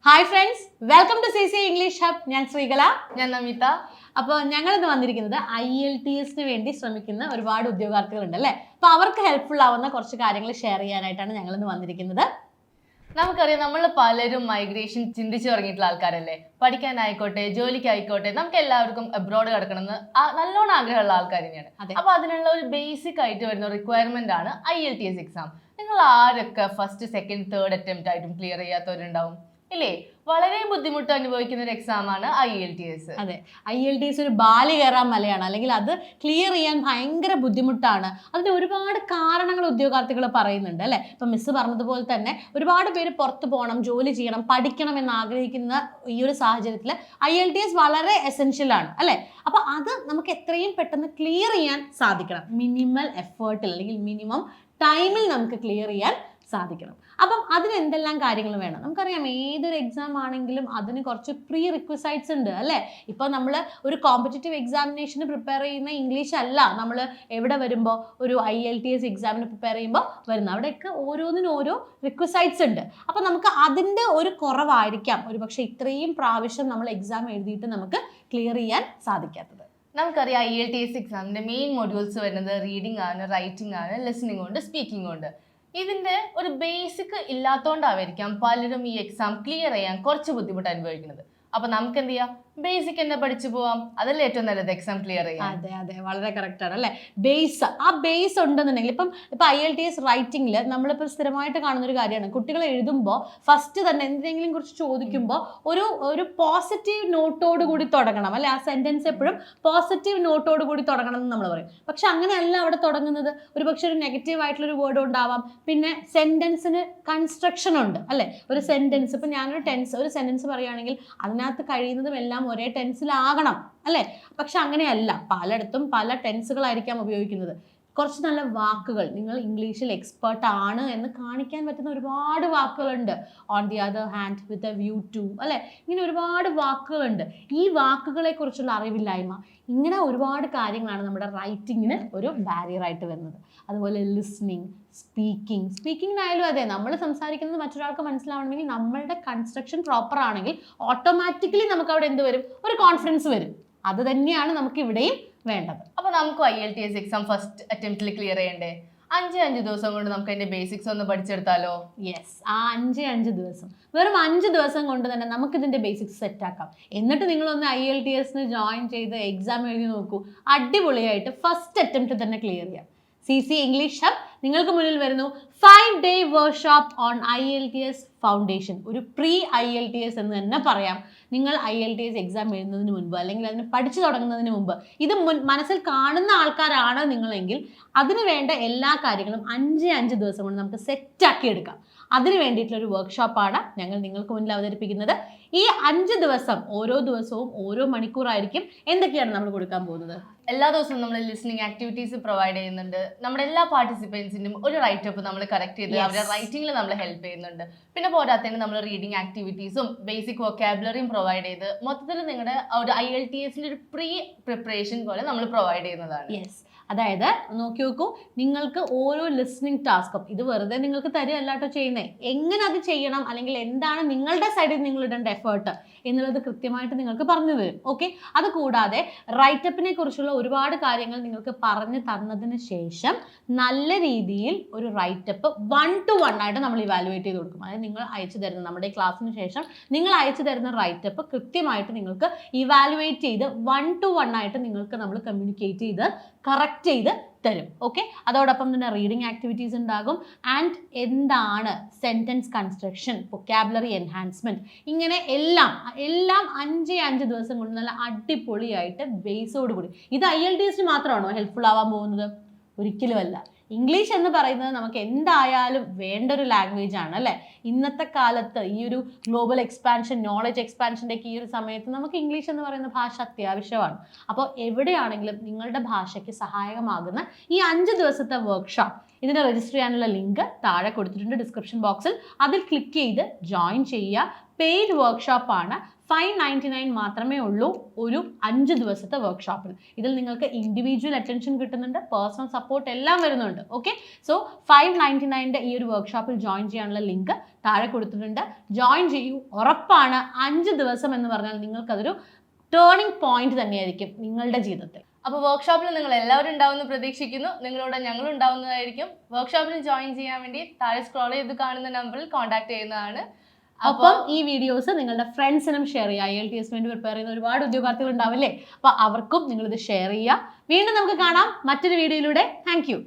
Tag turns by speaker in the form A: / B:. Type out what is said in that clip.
A: Hi friends, welcome to CC English hub. ഞാൻ ശ്രീകല.
B: ഞാൻ നമിത.
A: അപ്പോൾ ഞങ്ങളിന്ന് വന്നിരിക്കുന്നത് IELTS-ന് വേണ്ടി ശ്രമിക്കുന്ന ഒരുപാട് ഉദ്യോഗാർത്ഥികളുണ്ട് അല്ലേ. അപ്പോൾ അവർക്ക് ഹെൽപ്ഫുൾ ആവുന്ന കുറച്ച് കാര്യങ്ങൾ ഷെയർ ചെയ്യാനായിട്ടാണ് ഞങ്ങളിന്ന് വന്നിരിക്കുന്നത്.
B: നമുക്കറിയാം, നമ്മൾ പലരും മൈഗ്രേഷൻ ചിന്തിച്ചു തുടങ്ങിയിട്ടുള്ള ആൾക്കാരല്ലേ. പഠിക്കാനായിക്കോട്ടെ, ജോലിക്കായിക്കോട്ടെ, നമുക്ക് എല്ലാവർക്കും അബ്രോഡ് കിടക്കണമെന്ന് നല്ലോണം ആഗ്രഹമുള്ള ആൾക്കാർ തന്നെയാണ്. അപ്പൊ അതിനുള്ള ഒരു ബേസിക് ആയിട്ട് വരുന്ന റിക്വയർമെന്റ് ആണ് IELTS എക്സാം. നിങ്ങൾ ആരൊക്കെ ഫസ്റ്റ്, സെക്കൻഡ്, തേർഡ് അറ്റംപ്റ്റ് ആയിട്ടും ക്ലിയർ ചെയ്യാത്തവരുണ്ടാവും ഇല്ലേ? വളരെ ബുദ്ധിമുട്ട് അനുഭവിക്കുന്ന ഒരു എക്സാം ആണ് IELTS.
A: അതെ, IELTS ഒരു ബാലി കയറാൻ മലയാണ്, അല്ലെങ്കിൽ അത് ക്ലിയർ ചെയ്യാൻ ഭയങ്കര ബുദ്ധിമുട്ടാണ്. അതിന് ഒരുപാട് കാരണങ്ങൾ ഉദ്യോഗാർത്ഥികൾ പറയുന്നുണ്ട് അല്ലേ. ഇപ്പം മിസ് പറഞ്ഞതുപോലെ തന്നെ ഒരുപാട് പേര് പുറത്ത് പോകണം, ജോലി ചെയ്യണം, പഠിക്കണം എന്ന് ആഗ്രഹിക്കുന്ന ഈ ഒരു സാഹചര്യത്തിൽ IELTS വളരെ എസെൻഷ്യൽ ആണ് അല്ലേ. അപ്പോൾ അത് നമുക്ക് എത്രയും പെട്ടെന്ന് ക്ലിയർ ചെയ്യാൻ സാധിക്കണം. മിനിമൽ എഫേർട്ടിൽ അല്ലെങ്കിൽ മിനിമം ടൈമിൽ നമുക്ക് ക്ലിയർ ചെയ്യാൻ സാധിക്കണം. അപ്പം അതിന് എന്തെല്ലാം കാര്യങ്ങൾ വേണം? നമുക്കറിയാം, ഏതൊരു എക്സാം ആണെങ്കിലും അതിന് കുറച്ച് പ്രീ റിക്വസൈറ്റ്സ് ഉണ്ട് അല്ലേ. ഇപ്പോൾ നമ്മൾ ഒരു കോമ്പറ്റേറ്റീവ് എക്സാമിനേഷന് പ്രിപ്പയർ ചെയ്യുന്ന ഇംഗ്ലീഷ് അല്ല നമ്മൾ എവിടെ വരുമ്പോൾ ഒരു IELTS എക്സാമിന് പ്രിപ്പയർ ചെയ്യുമ്പോൾ വരുന്നത്. അവിടെയൊക്കെ ഓരോന്നിനും ഓരോ റിക്വസൈറ്റ്സ് ഉണ്ട്. അപ്പോൾ നമുക്ക് അതിൻ്റെ ഒരു കുറവായിരിക്കാം ഒരു പക്ഷേ ഇത്രയും പ്രാവശ്യം നമ്മൾ എക്സാം എഴുതിയിട്ട് നമുക്ക് ക്ലിയർ ചെയ്യാൻ സാധിക്കാത്തത്.
B: നമുക്കറിയാം, IELTS എക്സാമിന്റെ മെയിൻ മൊഡ്യൂൾസ് വരുന്നത് റീഡിംഗ് ആണ്, റൈറ്റിംഗ് ആണ്, ലിസണിംഗ് ഉണ്ട്, സ്പീക്കിംഗ് ഉണ്ട്. ഇതിന്റെ ഒരു ബേസിക് ഇല്ലാത്തതുകൊണ്ടായിരിക്കാം പലരും ഈ എക്സാം ക്ലിയർ ചെയ്യാൻ കുറച്ച് ബുദ്ധിമുട്ട് അനുഭവിക്കുന്നത്. അപ്പൊ നമുക്ക് എന്ത് ചെയ്യാം? ബേസിക് തന്നെ പഠിച്ചു പോവാം. അതല്ലേ ഏറ്റവും നല്ലത് എക്സാം ക്ലിയർ ചെയ്യാൻ.
A: അതെ അതെ, വളരെ കറക്റ്റ് ആണ് അല്ലേ. ബേസ് ഉണ്ടെന്നുണ്ടെങ്കിൽ ഇപ്പം IELTS റൈറ്റിംഗിൽ നമ്മളിപ്പോൾ സ്ഥിരമായിട്ട് കാണുന്ന ഒരു കാര്യമാണ്, കുട്ടികൾ എഴുതുമ്പോൾ ഫസ്റ്റ് തന്നെ എന്തെങ്കിലും കുറിച്ച് ചോദിക്കുമ്പോൾ ഒരു പോസിറ്റീവ് നോട്ടോട് കൂടി തുടങ്ങണം അല്ലെ. ആ സെന്റൻസ് എപ്പോഴും പോസിറ്റീവ് നോട്ടോട് കൂടി തുടങ്ങണം എന്ന് നമ്മൾ പറയും. പക്ഷെ അങ്ങനെയല്ല അവിടെ തുടങ്ങുന്നത്. ഒരു പക്ഷെ ഒരു നെഗറ്റീവ് ആയിട്ടുള്ളൊരു വേർഡ് ഉണ്ടാവാം. പിന്നെ സെന്റൻസിന് കൺസ്ട്രക്ഷൻ ഉണ്ട് അല്ലെ. ഒരു സെന്റൻസ് ഇപ്പം ഞാനൊരു ഒരു സെന്റൻസ് പറയുകയാണെങ്കിൽ അതിനകത്ത് കഴിയുന്നതും എല്ലാം ഒരേ ടെൻസിലാകണം അല്ലേ. പക്ഷെ അങ്ങനെയല്ല, പലയിടത്തും പല ടെൻസുകളായിരിക്കാം ഉപയോഗിക്കുന്നത്. കുറച്ച് നല്ല വാക്കുകൾ, നിങ്ങൾ ഇംഗ്ലീഷിൽ എക്സ്പേർട്ട് ആണ് എന്ന് കാണിക്കാൻ പറ്റുന്ന ഒരുപാട് വാക്കുകളുണ്ട്. On the other hand, with a view to അല്ലെ. ഇങ്ങനെ ഒരുപാട് വാക്കുകളുണ്ട്. ഈ വാക്കുകളെ കുറിച്ചുള്ള അറിവില്ലായ്മ, ഇങ്ങനെ ഒരുപാട് കാര്യങ്ങളാണ് നമ്മുടെ റൈറ്റിങ്ങിന് ഒരു ബാരിയർ ആയിട്ട് വരുന്നത്. അതുപോലെ ലിസ്ണിങ്, സ്പീക്കിങ്ങിനായാലും അതെ. നമ്മൾ സംസാരിക്കുന്നത് മറ്റൊരാൾക്ക് മനസ്സിലാവണമെങ്കിൽ നമ്മളുടെ കൺസ്ട്രക്ഷൻ പ്രോപ്പർ ആണെങ്കിൽ ഓട്ടോമാറ്റിക്കലി നമുക്ക് അവിടെ എന്ത് വരും? ഒരു കോൺഫിഡൻസ് വരും. അത് തന്നെയാണ് നമുക്ക് ഇവിടെയും വേണ്ടത്.
B: അപ്പൊ നമുക്ക് IELTS എക്സാം ഫസ്റ്റ് അറ്റംപ്റ്റിൽ ക്ലിയർ ചെയ്യണ്ടേ? 5 ദിവസം കൊണ്ട് നമുക്ക് അതിന്റെ ബേസിക്സ് ഒന്ന് പഠിച്ചെടുത്താലോ?
A: യെസ്, ആ 5 ദിവസം, വെറും 5 ദിവസം കൊണ്ട് തന്നെ നമുക്ക് ഇതിന്റെ ബേസിക്സ് സെറ്റ് ആക്കാം. എന്നിട്ട് നിങ്ങളൊന്ന് IELTS-ന് ജോയിൻ ചെയ്ത് എക്സാം എഴുതി നോക്കൂ. അടിപൊളിയായിട്ട് ഫസ്റ്റ് അറ്റംപ്റ്റ് തന്നെ ക്ലിയർ ചെയ്യാം. CC ഇംഗ്ലീഷ് ഹബ് നിങ്ങൾക്ക് മുന്നിൽ വരുന്നു 5-day workshop on IELTS foundation. ഒരു പ്രീ IELTS എന്ന് തന്നെ പറയാം. നിങ്ങൾ IELTS എക്സാം എഴുതുന്നതിന് മുൻപ് അല്ലെങ്കിൽ അതിന് പഠിച്ചു തുടങ്ങുന്നതിന് മുമ്പ് ഇത് മനസ്സിൽ കാണുന്ന ആൾക്കാരാണ് നിങ്ങളെങ്കിൽ അതിന് വേണ്ട എല്ലാ കാര്യങ്ങളും 5 ദിവസം കൊണ്ട് നമുക്ക് സെറ്റാക്കി എടുക്കാം. അതിന് വേണ്ടിയിട്ടുള്ളൊരു വർക്ക്ഷോപ്പാണ് ഞങ്ങൾ നിങ്ങൾക്ക് മുന്നിൽ അവതരിപ്പിക്കുന്നത്. ഈ 5 ദിവസം ഓരോ ദിവസവും ഓരോ മണിക്കൂറായിരിക്കും. എന്തൊക്കെയാണ് നമ്മൾ കൊടുക്കാൻ പോകുന്നത്?
B: എല്ലാ ദിവസവും നമ്മൾ ലിസണിങ് ആക്ടിവിറ്റീസ് പ്രൊവൈഡ് ചെയ്യുന്നുണ്ട്. നമ്മുടെ എല്ലാ പാർട്ടിസിപ്പൻസിനും ഒരു റൈറ്റപ്പ് നമ്മൾ കറക്റ്റ് ചെയ്ത് അവരുടെ റൈറ്റിംഗിൽ നമ്മൾ ഹെൽപ്പ് ചെയ്യുന്നുണ്ട്. പിന്നെ പോരാത്തതിന് നമ്മൾ റീഡിംഗ് ആക്ടിവിറ്റീസും ബേസിക് വൊക്കാബുലറിയും പ്രൊവൈഡ് ചെയ്ത് മൊത്തത്തിൽ നിങ്ങളുടെ ഒരു IELTS-ന്റെ ഒരു പ്രീ പ്രിപ്പറേഷൻ പോലെ നമ്മൾ പ്രൊവൈഡ് ചെയ്യുന്നതാണ്.
A: യെസ്, അതായത് നോക്കി നോക്കൂ, നിങ്ങൾക്ക് ഓരോ ലിസ്ണിംഗ് ടാസ്കും ഇത് വെറുതെ നിങ്ങൾക്ക് തരുമല്ലാട്ടോ ചെയ്യുന്നത്. എങ്ങനെ അത് ചെയ്യണം അല്ലെങ്കിൽ എന്താണ് നിങ്ങളുടെ സൈഡിൽ നിങ്ങൾ ഇടേണ്ട എഫേർട്ട് എന്നുള്ളത് കൃത്യമായിട്ട് നിങ്ങൾക്ക് പറഞ്ഞു തരും. ഓക്കെ, അത് കൂടാതെ റൈറ്റപ്പിനെ കുറിച്ചുള്ള ഒരുപാട് കാര്യങ്ങൾ നിങ്ങൾക്ക് പറഞ്ഞു തന്നതിന് ശേഷം നല്ല രീതിയിൽ ഒരു റൈറ്റപ്പ് 1-to-1 ആയിട്ട് നമ്മൾ ഇവാലുവേറ്റ് ചെയ്ത് കൊടുക്കും. അതായത് നിങ്ങൾ അയച്ചു തരുന്ന നമ്മുടെ ക്ലാസ്സിന് ശേഷം നിങ്ങൾ അയച്ചു തരുന്ന റൈറ്റപ്പ് കൃത്യമായിട്ട് നിങ്ങൾക്ക് ഇവാലുവേറ്റ് ചെയ്ത് 1-to-1 ആയിട്ട് നിങ്ങൾക്ക് നമ്മൾ കമ്മ്യൂണിക്കേറ്റ് ചെയ്ത് കറക്റ്റ് ചെയ്ത് തരും. ഓക്കെ, അതോടൊപ്പം തന്നെ റീഡിംഗ് ആക്ടിവിറ്റീസ് ഉണ്ടാകും. ആൻഡ് എന്താണ് സെന്റൻസ് കൺസ്ട്രക്ഷൻ, വൊക്കാബുലറി എൻഹാൻസ്മെന്റ്, ഇങ്ങനെ എല്ലാം 5 ദിവസം കൊണ്ട് നല്ല അടിപൊളിയായിട്ട് ബേസോട് കൂടി. ഇത് IELTS-ന് മാത്രമാണോ ഹെൽപ്ഫുൾ ആവാൻ പോകുന്നത്? ഒരിക്കലുമല്ല. ഇംഗ്ലീഷ് എന്ന് പറയുന്നത് നമുക്ക് എന്തായാലും വേണ്ട ഒരു ലാംഗ്വേജ് ആണ് അല്ലേ. ഇന്നത്തെ കാലത്ത് ഈ ഒരു ഗ്ലോബൽ എക്സ്പാൻഷൻ, നോളജ് എക്സ്പാൻഷൻ്റെ ഒക്കെ ഈ ഒരു സമയത്ത് നമുക്ക് ഇംഗ്ലീഷ് എന്ന് പറയുന്ന ഭാഷ അത്യാവശ്യമാണ്. അപ്പോൾ എവിടെയാണെങ്കിലും നിങ്ങളുടെ ഭാഷയ്ക്ക് സഹായകമാകുന്ന ഈ 5 ദിവസത്തെ വർക്ക്ഷോപ്പ്, ഇതിനെ രജിസ്റ്റർ ചെയ്യാനുള്ള ലിങ്ക് താഴെ കൊടുത്തിട്ടുണ്ട് ഡിസ്ക്രിപ്ഷൻ ബോക്സിൽ. അതിൽ ക്ലിക്ക് ചെയ്ത് ജോയിൻ ചെയ്യുക. പെയ്ഡ് വർക്ക്ഷോപ്പാണ്. 599 മാത്രമേ ഉള്ളൂ ഒരു 5 ദിവസത്തെ വർക്ക്ഷോപ്പിൽ. ഇതിൽ നിങ്ങൾക്ക് ഇൻഡിവിജ്വൽ അറ്റൻഷൻ കിട്ടുന്നുണ്ട്, പേഴ്സണൽ സപ്പോർട്ട് എല്ലാം വരുന്നുണ്ട്. ഓക്കെ, സോ 599 ഈ ഒരു വർക്ക്ഷോപ്പിൽ ജോയിൻ ചെയ്യാനുള്ള ലിങ്ക് താഴെ കൊടുത്തിട്ടുണ്ട്. ജോയിൻ ചെയ്യൂ, ഉറപ്പാണ് 5 ദിവസം എന്ന് പറഞ്ഞാൽ നിങ്ങൾക്കതൊരു ടേണിംഗ് പോയിന്റ് തന്നെയായിരിക്കും നിങ്ങളുടെ ജീവിതത്തിൽ.
B: അപ്പോൾ വർക്ക്ഷോപ്പിൽ നിങ്ങൾ എല്ലാവരും ഉണ്ടാവുമെന്ന് പ്രതീക്ഷിക്കുന്നു. നിങ്ങളോട് ഞങ്ങളും ഉണ്ടാവുന്നതായിരിക്കും. വർക്ക്ഷോപ്പിൽ ജോയിൻ ചെയ്യാൻ വേണ്ടി താഴെ സ്ക്രോൾ ചെയ്ത് കാണുന്ന നമ്പറിൽ കോൺടാക്ട് ചെയ്യുന്നതാണ്.
A: അപ്പം ഈ വീഡിയോസ് നിങ്ങളുടെ ഫ്രണ്ട്സിനും ഷെയർ ചെയ്യുക. IELTS വേണ്ടി പ്രിപ്പയർ ചെയ്യുന്ന ഒരുപാട് ഉദ്യോഗാർത്ഥികൾ ഉണ്ടാവില്ലേ, അപ്പോൾ അവർക്കും നിങ്ങളിത് ഷെയർ ചെയ്യുക. വീണ്ടും നമുക്ക് കാണാം മറ്റൊരു വീഡിയോയിലൂടെ. Thank you.